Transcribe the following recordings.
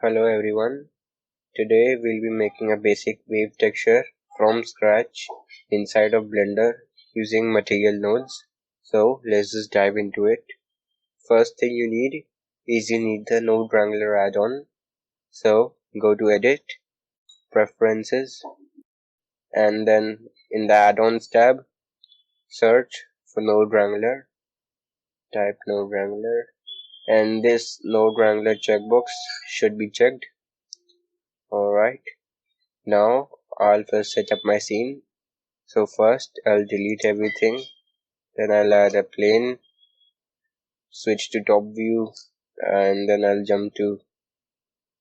Hello everyone, today we'll be making a basic wave texture from scratch inside of Blender using material nodes. So let's just dive into it. First thing you need the node wrangler add-on. So go to edit, preferences, and then in the add-ons tab, search for node wrangler, type node wrangler, and this node wrangler checkbox should be checked. Alright. Now I'll first set up my scene. So first I'll delete everything, then I'll add a plane, switch to top view, and then I'll jump to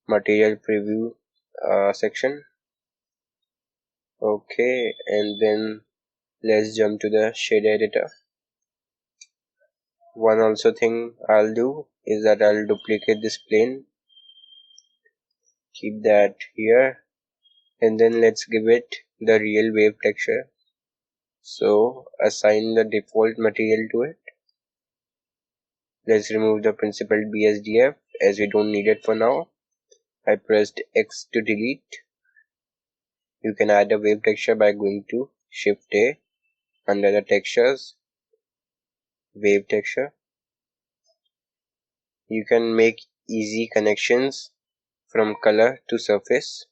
material preview section. Okay, and then let's jump to the shade editor. One also thing I'll do is that I'll duplicate this plane, keep that here, and then let's give it the real wave texture. So assign the default material to it. Let's remove the principled BSDF as we don't need it for now. I pressed X to delete. You can add a wave texture by going to Shift A under the textures, wave texture. You can make easy connections from color to surface.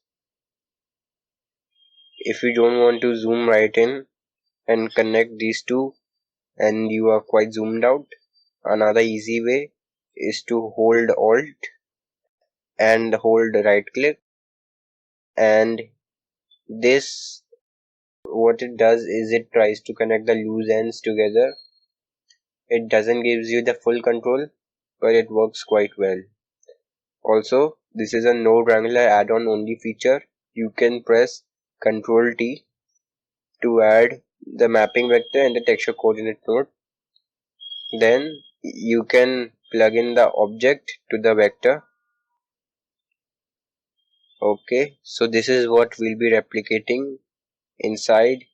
If you don't want to zoom right in and connect these two and you are quite zoomed out, another easy way is to hold Alt and hold right click, and this what it does is it tries to connect the loose ends together. It doesn't gives you the full control, but it works quite well. Also, this is a node wrangler add-on only feature. You can press Ctrl T to add the mapping vector and the texture coordinate node. Then you can plug in the object to the vector. Okay, so this is what we'll be replicating inside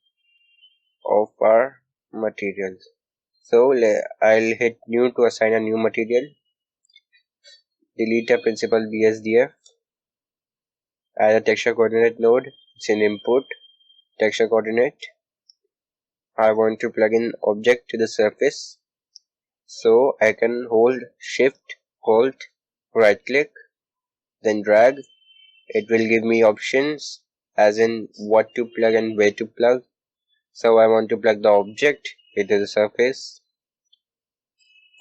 of our materials. So I'll hit new to assign a new material, delete a principal BSDF, add a texture coordinate node, it's in input, texture coordinate. I want to plug in object to the surface, so I can hold Shift, Alt, right click, then drag. It will give me options as in what to plug and where to plug. So I want to plug the object into the surface.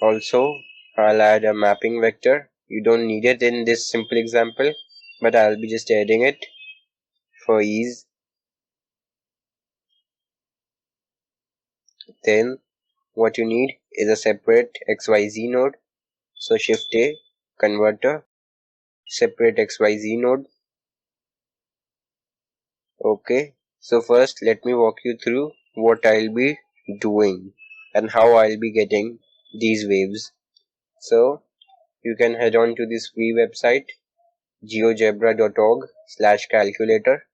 Also, I'll add a mapping vector. You don't need it in this simple example, but I'll be just adding it for ease. Then what you need is a separate XYZ node. So Shift A, converter, separate XYZ node. Okay, so first let me walk you through what I'll be doing and how I'll be getting these waves. So you can head on to this free website geogebra.org/calculator.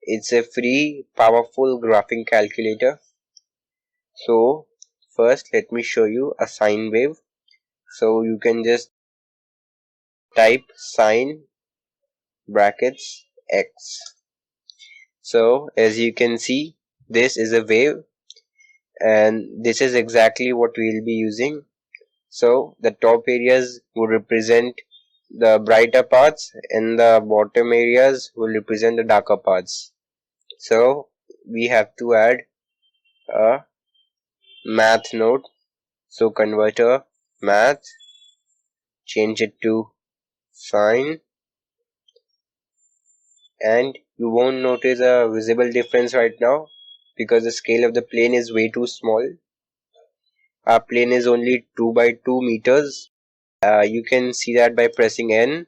It's a free powerful graphing calculator. So first let me show you a sine wave. So you can just type sine brackets x. So as you can see, this is a wave and this is exactly what we'll be using. So the top areas will represent the brighter parts and the bottom areas will represent the darker parts. So we have to add a math node. So converter math, change it to sine, and you won't notice a visible difference right now because the scale of the plane is way too small. Our plane is only 2 by 2 meters. You can see that by pressing N.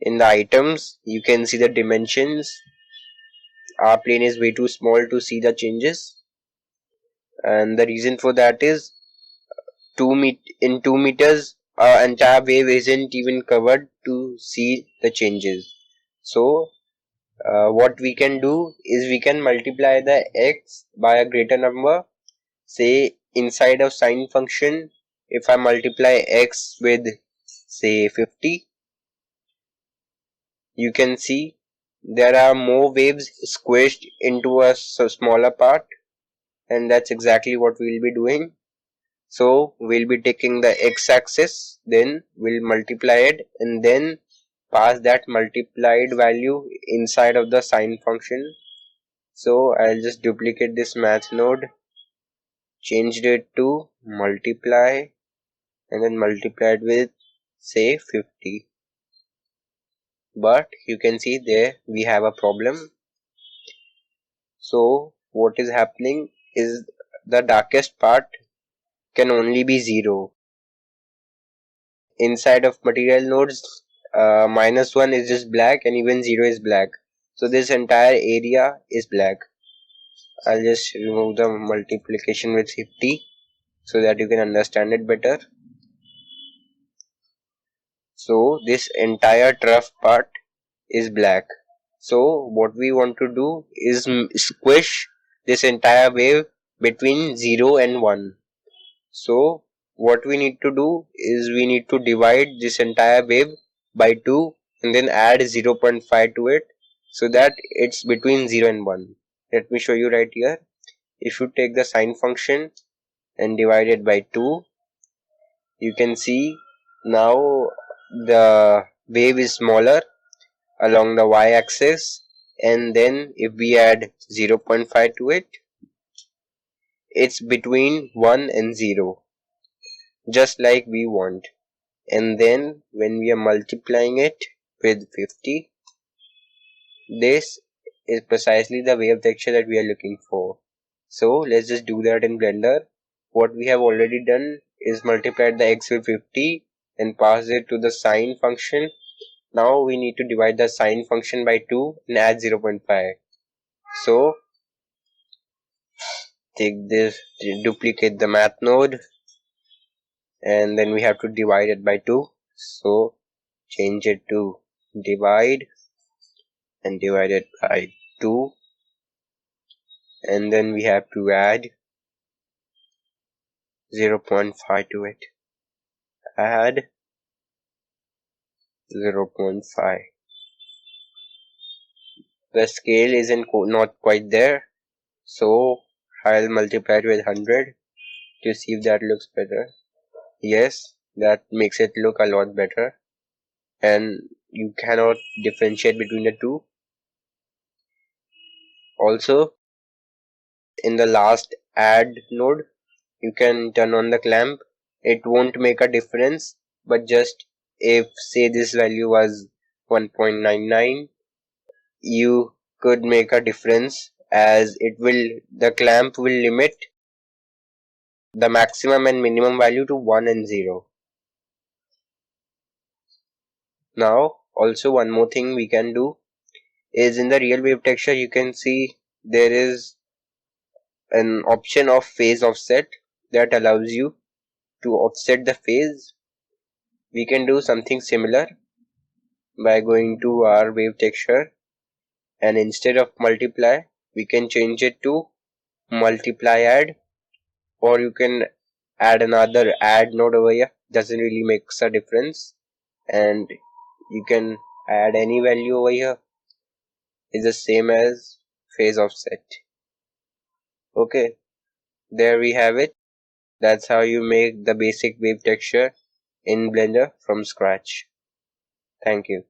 In the items, you can see the dimensions. Our plane is way too small to see the changes, and the reason for that is in 2 meters our entire wave isn't even covered to see the changes. So what we can do is we can multiply the x by a greater number. Say inside of sine function, if I multiply x with say 50, you can see there are more waves squished into a smaller part, and that's exactly what we'll be doing. So we'll be taking the x-axis, then we'll multiply it, and then pass that multiplied value inside of the sine function. So I'll just duplicate this math node, changed it to multiply, and then multiplied with say 50. But you can see there we have a problem. So what is happening is the darkest part can only be 0. Inside of material nodes, -1 is just black and even 0 is black. So this entire area is black. I'll just remove the multiplication with 50 so that you can understand it better. So this entire trough part is black. So what we want to do is squish this entire wave between 0 and 1. So what we need to do is we need to divide this entire wave by 2 and then add 0.5 to it so that it's between 0 and 1. Let me show you right here. If you take the sine function and divide it by 2, you can see now the wave is smaller along the y-axis, and then if we add 0.5 to it, it's between 1 and 0, just like we want. And then when we are multiplying it with 50, this is precisely the wave texture that we are looking for. So let's just do that in Blender. What we have already done is multiplied the x with 50 and pass it to the sine function. Now we need to divide the sine function by 2 and add 0.5. So take this, duplicate the math node, and then we have to divide it by 2. So change it to divide and divide it by 2, and then we have to add 0.5 to it. Add 0.5. The scale isn't not quite there, so I'll multiply it with 100 to see if that looks better. Yes, that makes it look a lot better, and you cannot differentiate between the two. Also, in the last add node, you can turn on the clamp. It won't make a difference, but just if say this value was 1.99, you could make a difference, as the clamp will limit the maximum and minimum value to 1 and 0. Now also one more thing we can do is in the real wave texture you can see there is an option of phase offset that allows you to offset the phase. We can do something similar by going to our wave texture, and instead of multiply we can change it to multiply add, or you can add another add node over here. Doesn't really makes a difference, and you can add any value over here. It's the same as phase offset. Okay, there we have it. That's how you make the basic wave texture in Blender from scratch. Thank you.